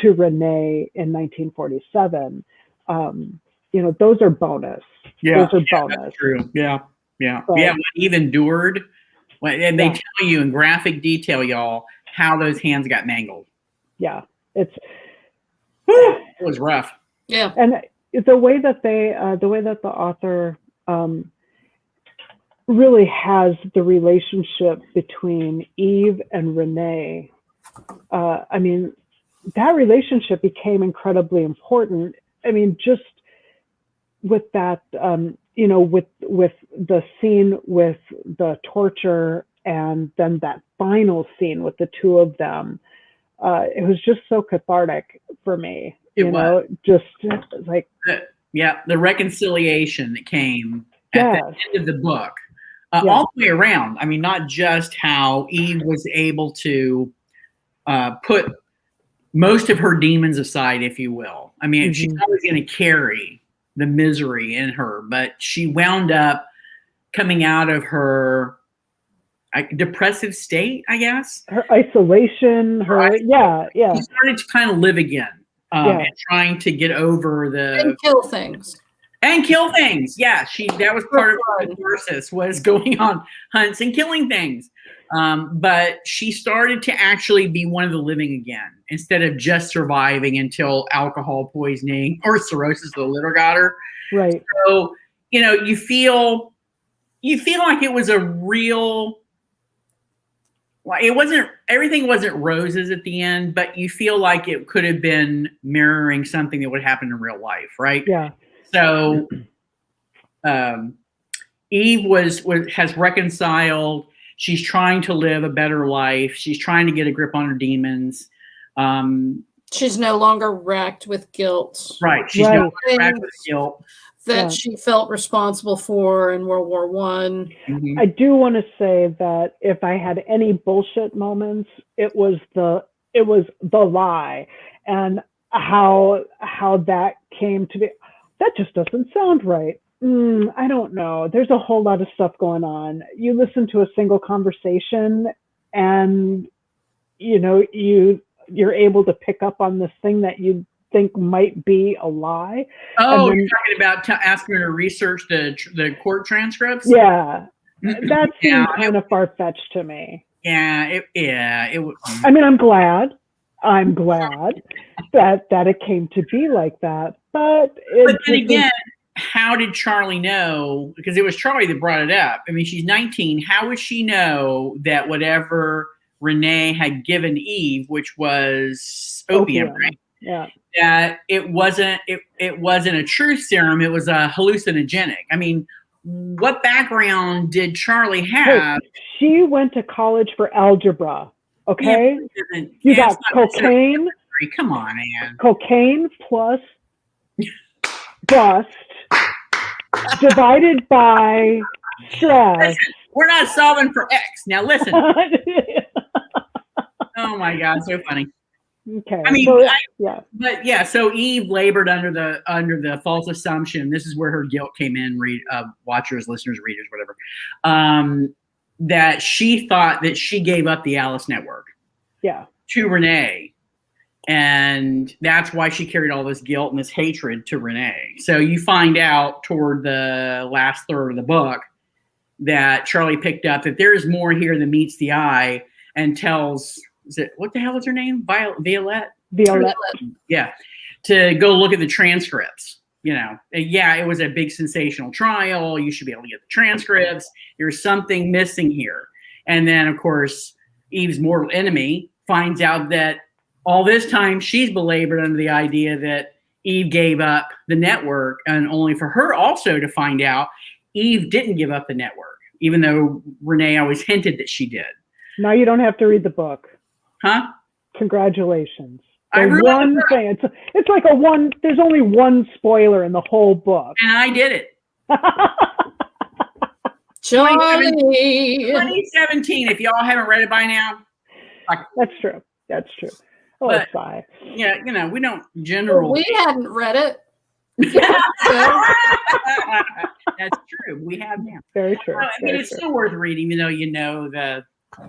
to Renee in 1947. Those are bonus. Yeah, those are bonus. That's true. Yeah. What Eve endured, and they tell you in graphic detail, y'all, how those hands got mangled. Yeah, it was rough. Yeah. And the way that the author really has the relationship between Eve and Renee. I mean, that relationship became incredibly important. I mean, just with that, with the scene with the torture, and then that final scene with the two of them, it was just so cathartic for me. Just like the reconciliation that came at the end of the book, all the way around. I mean, not just how Eve was able to put most of her demons aside, if you will. I mean, she's always going to carry the misery in her, but she wound up coming out of her depressive state, I guess. Her isolation, she started to kind of live again, and trying to get over and kill things. Yeah, that was part of her catharsis, was going on hunts and killing things. But she started to actually be one of the living again, instead of just surviving until alcohol poisoning or cirrhosis of the liver got her. Right. So, you feel like it was a real, everything wasn't roses at the end, but you feel like it could have been mirroring something that would happen in real life, right? Yeah. So, Eve has reconciled. She's trying to live a better life. She's trying to get a grip on her demons. She's no longer racked with guilt. Right. She's no longer racked with guilt that she felt responsible for in World War I. Mm-hmm. I do want to say that if I had any bullshit moments, it was the lie, and how that came to be. That just doesn't sound right. I don't know. There's a whole lot of stuff going on. You listen to a single conversation, and you're able to pick up on this thing that you think might be a lie. Oh, you're talking about asking her to research the court transcripts? Yeah, that seems kind of far fetched to me. Yeah, it was. I mean, I'm glad that it came to be like that, but then again, how did Charlie know? Because it was Charlie that brought it up. I mean, she's 19. How would she know that whatever Renee had given Eve, which was opium, right? Yeah. That it wasn't a truth serum. It was a hallucinogenic. I mean, what background did Charlie have? Hey, she went to college for algebra. Okay, you got cocaine. Come on, man. Cocaine plus dust divided by stress. Listen, we're not solving for X. Now listen. Oh my God, so funny. Okay. I mean, so, so Eve labored under the false assumption. This is where her guilt came in. Watchers, listeners, readers, whatever. That she thought that she gave up the Alice Network. Yeah. To Renee. And that's why she carried all this guilt and this hatred to Renee. So you find out toward the last third of the book that Charlie picked up that there is more here than meets the eye, and tells, what the hell is her name? Violette? Yeah. To go look at the transcripts. It was a big sensational trial. You should be able to get the transcripts. There's something missing here. And then, of course, Eve's mortal enemy finds out that all this time she's belabored under the idea that Eve gave up the network, and only for her also to find out Eve didn't give up the network, even though Renee always hinted that she did. Now you don't have to read the book. Huh? Congratulations. One thing. It's like there's only one spoiler in the whole book. And I did it. Charlie. 2017. If y'all haven't read it by now. That's true. Oh, but, bye. Yeah, we don't generally. We hadn't read it. That's true. We have now. Very true. It's still worth reading, even though you know the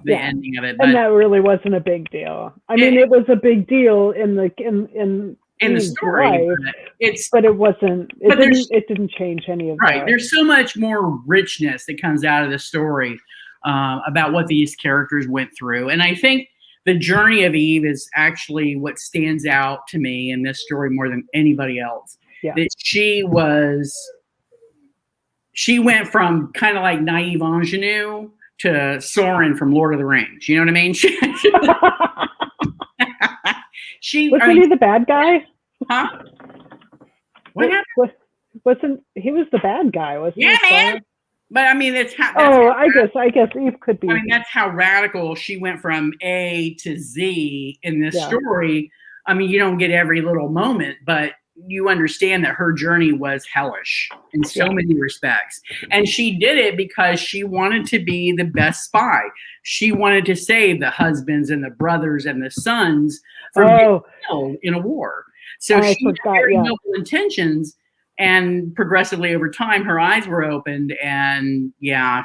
ending of it. But, and that really wasn't a big deal. I mean, it was a big deal in the story, but it wasn't. It didn't change any of that. Right. There's so much more richness that comes out of the story about what these characters went through, and I think the journey of Eve is actually what stands out to me in this story more than anybody else. that she went from kind of like naive ingenue to Soren from Lord of the Rings. You know what I mean? Wasn't he the bad guy? Huh? What happened? Wasn't he was the bad guy? Wasn't he? Yeah, man. But I mean, I guess Eve could be. I mean, that's how radical she went from A to Z in this story. I mean, you don't get every little moment, but you understand that her journey was hellish in so many respects. And she did it because she wanted to be the best spy. She wanted to save the husbands and the brothers and the sons from being killed in a war. So she had very noble intentions. And progressively over time, her eyes were opened, and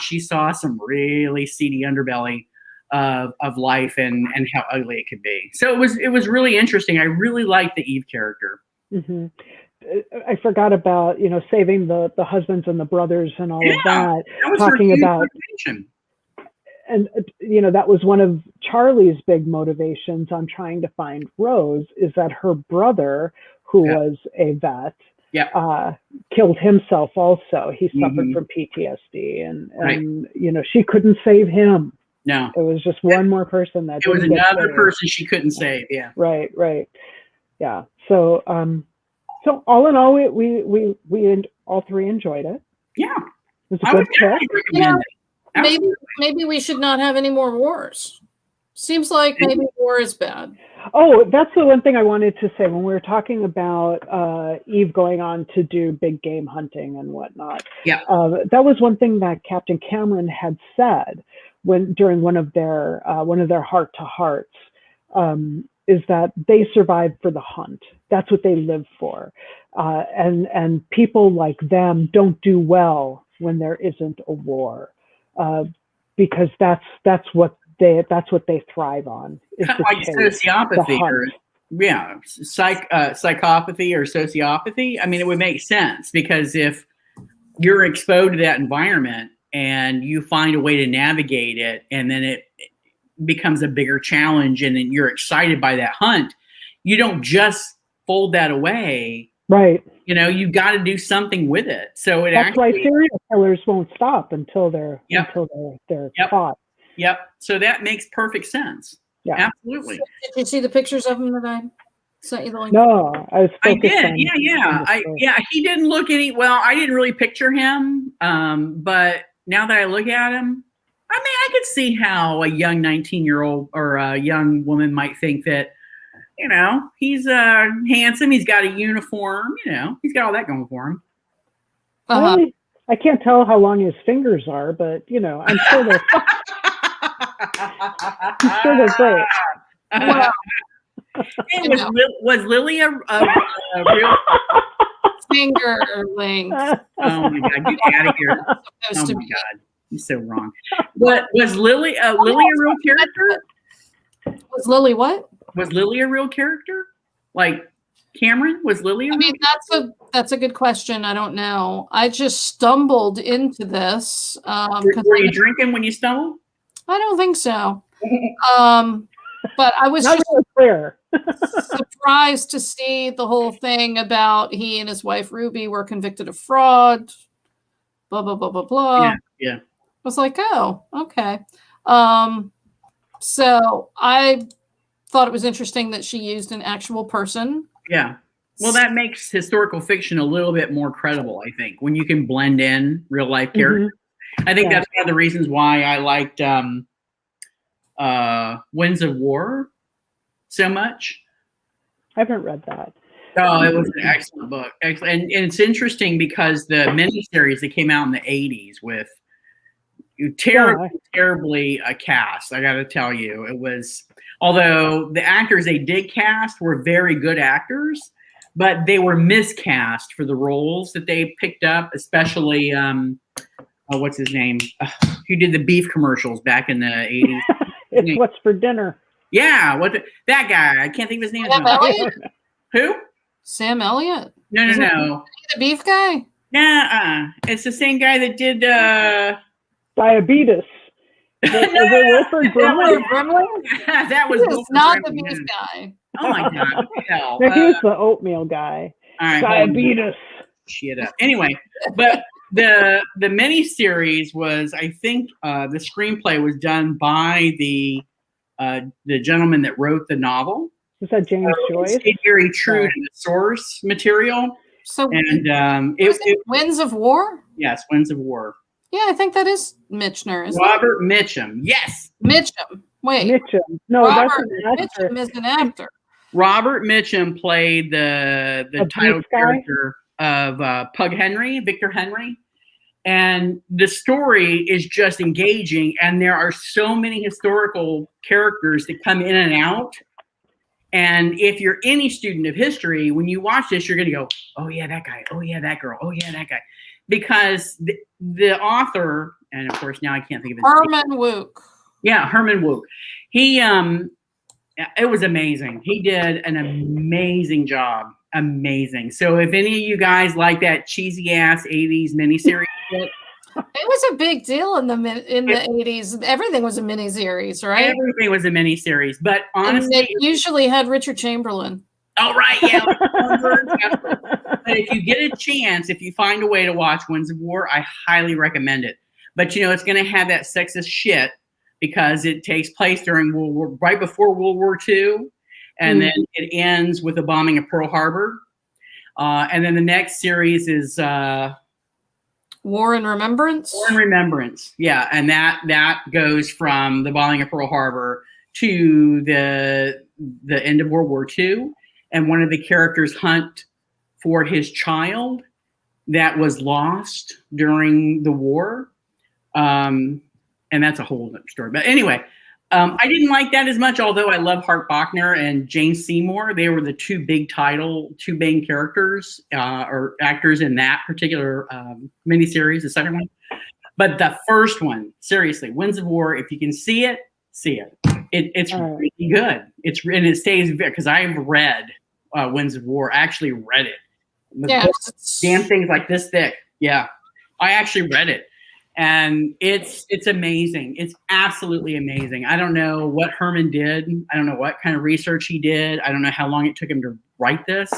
she saw some really seedy underbelly of life and how ugly it could be. So it was really interesting. I really liked the Eve character. Mm-hmm. I forgot about saving the husbands and the brothers and all of that. That was talking about motivation. And that was one of Charlie's big motivations on trying to find Rose, is that her brother, who was a vet, killed himself also. He suffered from PTSD and she couldn't save him. No. It was just one more person that it was another person she couldn't save. Yeah. Right. Yeah. So so all in all, we all three enjoyed it. Yeah. It was a good pick. Maybe we should not have any more wars. Seems like maybe war is bad. Oh, that's the one thing I wanted to say when we were talking about Eve going on to do big game hunting and whatnot. Yeah. That was one thing that Captain Cameron had said during one of their heart to hearts, is that they survived for the hunt. That's what they live for. And people like them don't do well when there isn't a war, because that's what they thrive on. Kind of like sociopathy or psychopathy or sociopathy. I mean, it would make sense, because if you're exposed to that environment and you find a way to navigate it, and then it becomes a bigger challenge, and then you're excited by that hunt, you don't just fold that away. Right. You've got to do something with it. So that's why serial killers won't stop until they're caught. Yep. So that makes perfect sense. Yeah, absolutely. So did you see the pictures of him that I sent you the link? No, I did. He didn't look I didn't really picture him. But now that I look at him, I mean, I could see how a young 19-year-old or a young woman might think that, he's handsome. He's got a uniform. He's got all that going for him. I can't tell how long his fingers are, but I'm sure they're. I'm sure they're great. Wow. Was Lily a real fingerling? Oh my God! Get out of here! Oh my God! You're so wrong. What was Lily? Lily a real character? Was Lily what? Was Lily a real character? Like Cameron? Was Lily a real character? That's a good question. I don't know. I just stumbled into this. Were you drinking when you stumbled? I don't think so. But I was just surprised to see the whole thing about he and his wife Ruby were convicted of fraud. Blah blah blah blah blah. Yeah. I was like, oh, okay. So I thought it was interesting that she used an actual person. Yeah. Well, that makes historical fiction a little bit more credible, I think, when you can blend in real life characters. I think that's one of the reasons why I liked Winds of War so much. I haven't read that. Oh, it was an excellent book. Excellent. And it's interesting because the miniseries that came out in the 80s with terribly cast, I got to tell you. It was, although the actors they did cast were very good actors, but they were miscast for the roles that they picked up, especially what's his name? Who did the beef commercials back in the 80s? It's What's for Dinner. Yeah, that guy. I can't think of his name. Sam Elliott? Who? Sam Elliott? No. The beef guy? Nah, it's the same guy that did Diabetes. That was not the beef guy. Oh my God! What the hell? He was the oatmeal guy. All right. hold on. Diabetes. Shit up. Anyway, but the miniseries was, I think, the screenplay was done by the gentleman that wrote the novel. Is that James Joyce? It stayed very true to the source material. So, And it Winds of War? yes, Winds of War. Yeah, I think that is Mitchner, isn't Robert Mitchum. Yes. Mitchum. Wait. Mitchum. No, Robert that's an actor. Mitchum is an actor. Robert Mitchum played the title character of Pug Henry, Victor Henry. And the story is just engaging, and there are so many historical characters that come in and out. And if you're any student of history, when you watch this, you're going to go, oh, yeah, that guy. Oh, yeah, that girl. Oh, yeah, that guy. Because the author, and of course, now I can't think of his name. Herman Wouk. Yeah, Herman Wouk. He, it was amazing. He did an amazing job. Amazing. So if any of you guys like that cheesy ass 80s miniseries, it was a big deal in the 80s. Everything was a miniseries, right? Everything was a miniseries. But honestly, and it usually had Richard Chamberlain. Oh, right. Yeah. But if you get a chance, if you find a way to watch Winds of War, I highly recommend it. But, it's going to have that sexist shit because it takes place during right before World War II. And then it ends with the bombing of Pearl Harbor. And then the next series is War and Remembrance. War and Remembrance. Yeah. And that goes from the bombing of Pearl Harbor to the end of World War II. And one of the characters hunt for his child that was lost during the war. And that's a whole other story. But anyway, I didn't like that as much, although I love Hart Bachner and Jane Seymour. They were the two main characters or actors in that particular miniseries, the second one. But the first one, seriously, Winds of War, if you can see it, see it. It's really good. And it stays, because I've read Winds of War. I actually read it. Yeah, damn thing's like this thick. Yeah, I actually read it. And it's amazing. It's absolutely amazing. I don't know what Herman did. I don't know what kind of research he did. I don't know how long it took him to write this.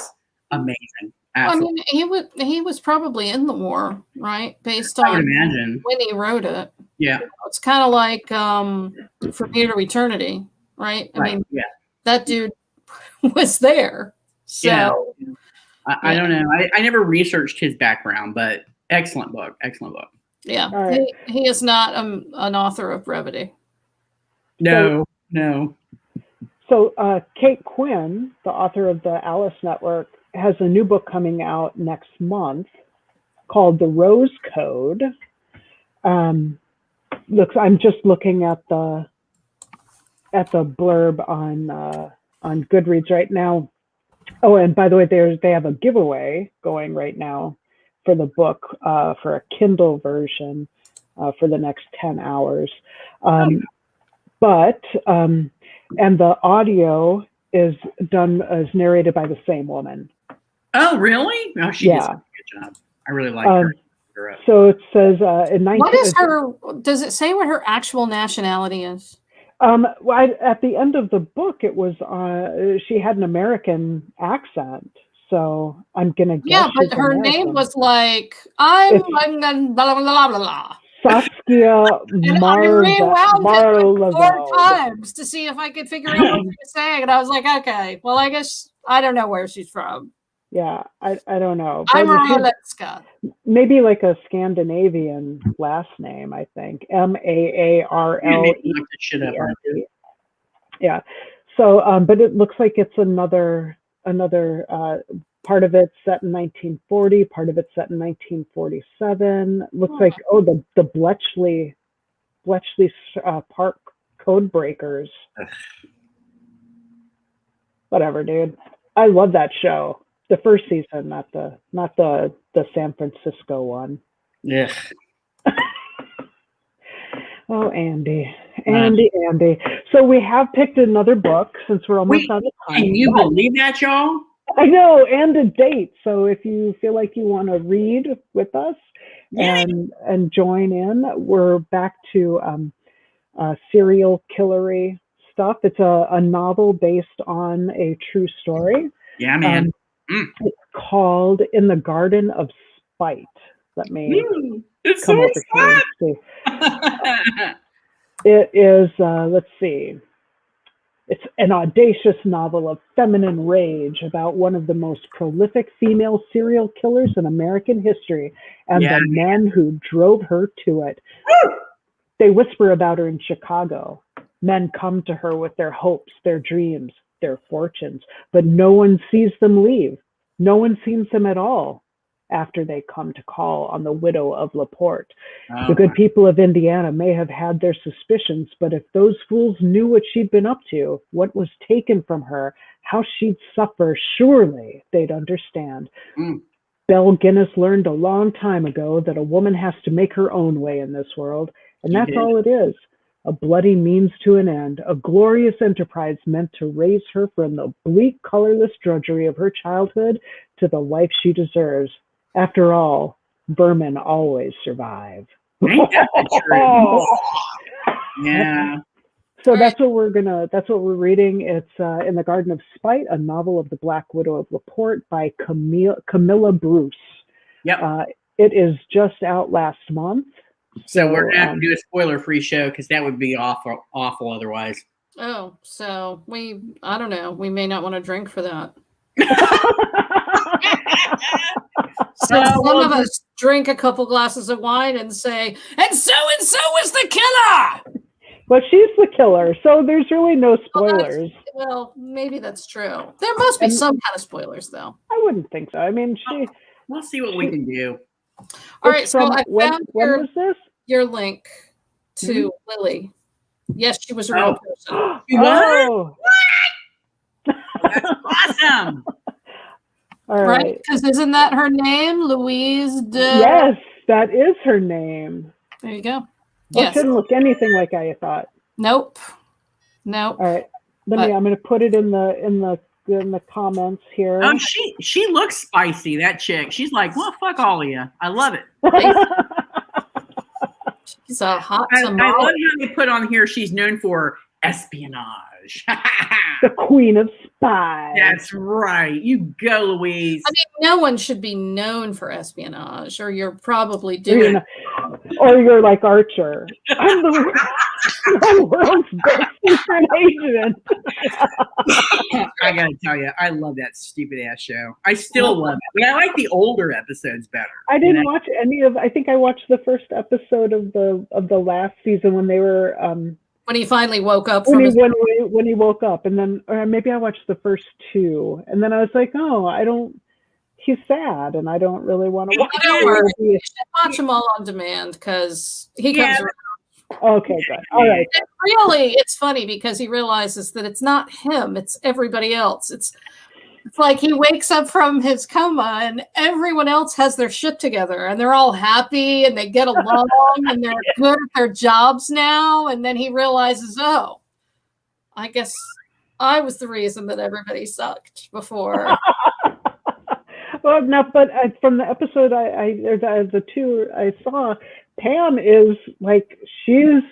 Amazing. Absolutely. I mean, he was probably in the war, right? Based on I would imagine when he wrote it. Yeah. It's kind of like From Here to Eternity, right? I mean, that dude was there. So yeah. I don't know. I never researched his background, but excellent book. Excellent book. Yeah, right. He is not an author of brevity. No. So Kate Quinn, the author of the Alice Network, has a new book coming out next month called The Rose Code. I'm just looking at the blurb on Goodreads right now. Oh, and by the way, they have a giveaway going right now for the book for a Kindle version for the next 10 hours. And the audio is narrated by the same woman. Oh, really? Oh, she did a good job. I really like her. So it says in 19. What is her? Does it say what her actual nationality is? Well, at the end of the book, it was she had an American accent. So I'm gonna guess. Yeah, but her name was like I'm blah blah blah blah. Saskia Marlowe. 4 times to see if I could figure out what she was saying, and I was like, okay, well, I guess I don't know where she's from. Yeah, I don't know. I'm Marletska. Maybe like a Scandinavian last name, I think. Maarle. Yeah. So, but it looks like it's another part of it's set in 1940, part of it's set in 1947. Looks like the Bletchley Park Code Breakers. Whatever, dude. I love that show. The first season, not the San Francisco one. Yeah. Oh, Andy. So we have picked another book since we're almost out of time. Can you believe that, y'all? I know, and a date. So if you feel like you want to read with us and join in, we're back to serial killery stuff. It's a novel based on a true story. Yeah, man. It's called In the Garden of Spite. Let me It's come so over here and see. It is, let's see. It's an audacious novel of feminine rage about one of the most prolific female serial killers in American history and the men who drove her to it. They whisper about her in Chicago. Men come to her with their hopes, their dreams, their fortunes, but no one sees them leave. No one sees them at all after they come to call on the widow of LaPorte. The good people of Indiana may have had their suspicions, but if those fools knew what she'd been up to, what was taken from her, how she'd suffer, surely they'd understand. Belle Guinness learned a long time ago that a woman has to make her own way in this world, and that's all it is. A bloody means to an end, a glorious enterprise meant to raise her from the bleak, colorless drudgery of her childhood to the life she deserves. After all, vermin always survive. Ain't that the truth? Yeah. So that's what we're reading. It's In the Garden of Spite, a novel of the Black Widow of LaPorte by Camilla Bruce. Yep. It is just out last month. So we're gonna have to do a spoiler-free show because that would be awful otherwise. Oh, so I don't know. We may not want to drink for that. So some of us drink a couple glasses of wine and say, and so is the killer. Well, she's the killer, so there's really no spoilers. Well, maybe that's true. There must be some kind of spoilers, though. I wouldn't think so. I mean, we'll see what we can do. All right, so I found when was this? Your link to Lily. Yes, she was a real person. She was? What? That's awesome. All right? Because isn't that her name, Louise de... Yes, that is her name. There you go. Well, it shouldn't look anything like I thought. Nope. All right. I'm going to put it in the comments here. Oh, she looks spicy, that chick. She's like, well, fuck all of you. I love it. She's a hot I love how they put on here she's known for espionage. The queen of spies. That's right. You go, Louise. I mean, no one should be known for espionage, or you're probably doing or you're like Archer. I'm the world's best secret agent. I gotta tell you, I love that stupid ass show. I still love it. But I like the older episodes better. I didn't watch any of. I think I watched the first episode of the last season when they were. When he finally woke up when he woke up, and then or maybe I watched the first two, and then I was like, oh, he's sad, and I don't really want to watch. You should watch them all on demand because he comes around. Okay, good. All right. And really, it's funny because he realizes that it's not him; it's everybody else. It's like he wakes up from his coma, and everyone else has their shit together, and they're all happy, and they get along, and they're good at their jobs now. And then he realizes, oh, I guess I was the reason that everybody sucked before. Well, no, but from the episode the two I saw, Pam is like she's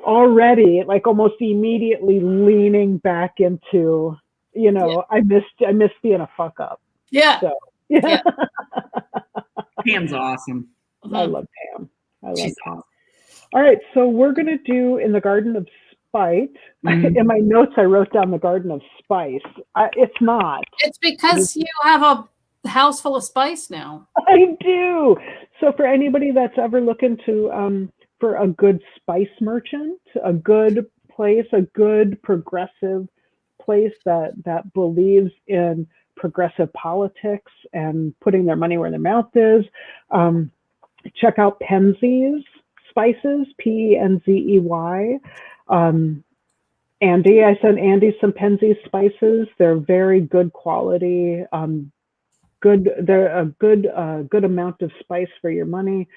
already like almost immediately leaning back into, I missed being a fuck up. Yeah. So yeah. Pam's awesome. I love Pam. She's Pam. Awesome. All right, so we're gonna do In the Garden of Spite. In my notes, I wrote down The Garden of Spice. It's not. It's because you have a house full of spice now. I do. So for anybody that's ever looking to for a good spice merchant, a good place, a good progressive place that believes in progressive politics and putting their money where their mouth is, check out Penzeys Spices, P-E-N-Z-E-Y. Andy, I sent Andy some Penzeys spices. They're very good quality. They're a good amount of spice for your money.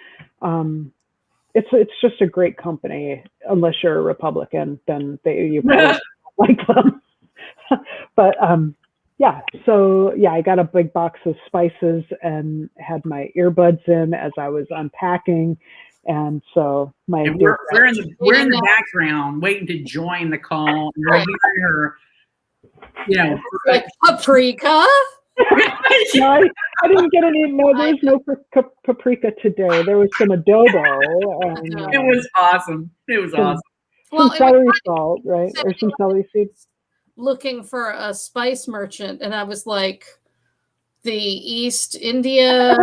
It's just a great company. Unless you're a Republican, then you probably like them. But I got a big box of spices and had my earbuds in as I was unpacking. And so we're in the background waiting to join the call. And we're hearing her, like paprika. No, I didn't get any. No, there's no paprika today. There was some adobo. And, It was awesome. It was awesome. Some celery salt, right? Or some celery seeds. Looking for a spice merchant, and I was like, the East India.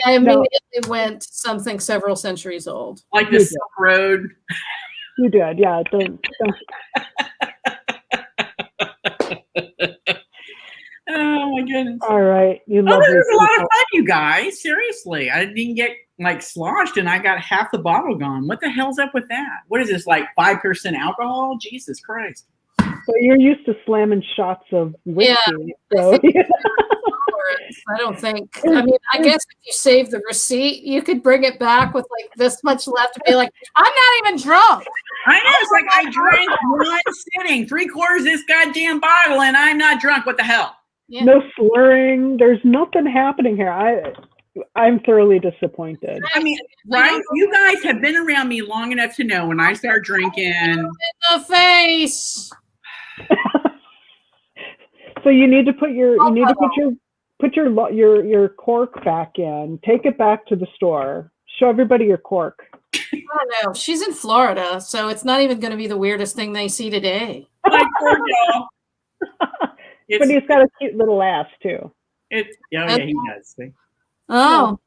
I immediately went something several centuries old. Like the Silk Road. You did, yeah. Don't. Oh my goodness. All right. You Oh, this was a lot of fun, you guys. Seriously. I didn't get like sloshed and I got half the bottle gone. What the hell's up with that? What is this, like 5% alcohol? Jesus Christ. So you're used to slamming shots of whiskey. Yeah. So, I don't think. I mean, I guess if you save the receipt, you could bring it back with like this much left and be like, I'm not even drunk. I know. It's like I drank one sitting, 3/4 of this goddamn bottle, and I'm not drunk. What the hell? Yeah. No slurring. There's nothing happening here. I'm thoroughly disappointed. I mean, right? You guys have been around me long enough to know when I start drinking. In the face. So you need to put your your cork back in. Take it back to the store. Show everybody your cork. I don't know. She's in Florida, so it's not even going to be the weirdest thing they see today. Like, poor girl. But he's got a cute little ass too. Yeah, he does. See? Oh.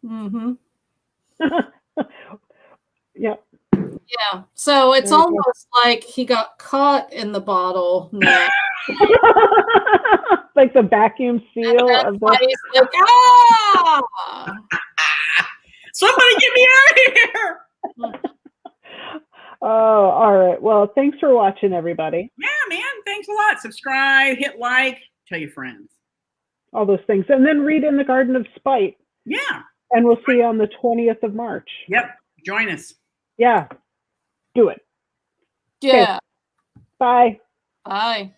Mm-hmm. Yep. Yeah. So it's almost like he got caught in the bottle now. Like the vacuum seal of the. He's like, ah! Somebody get me out of here! Oh, all right. Well, thanks for watching, everybody. Yeah, man. Thanks a lot. Subscribe, hit like, tell your friends. All those things. And then read In the Garden of Spite. Yeah. And we'll see you on the 20th of March. Yep. Join us. Yeah. Do it. Yeah. Okay. Bye. Bye.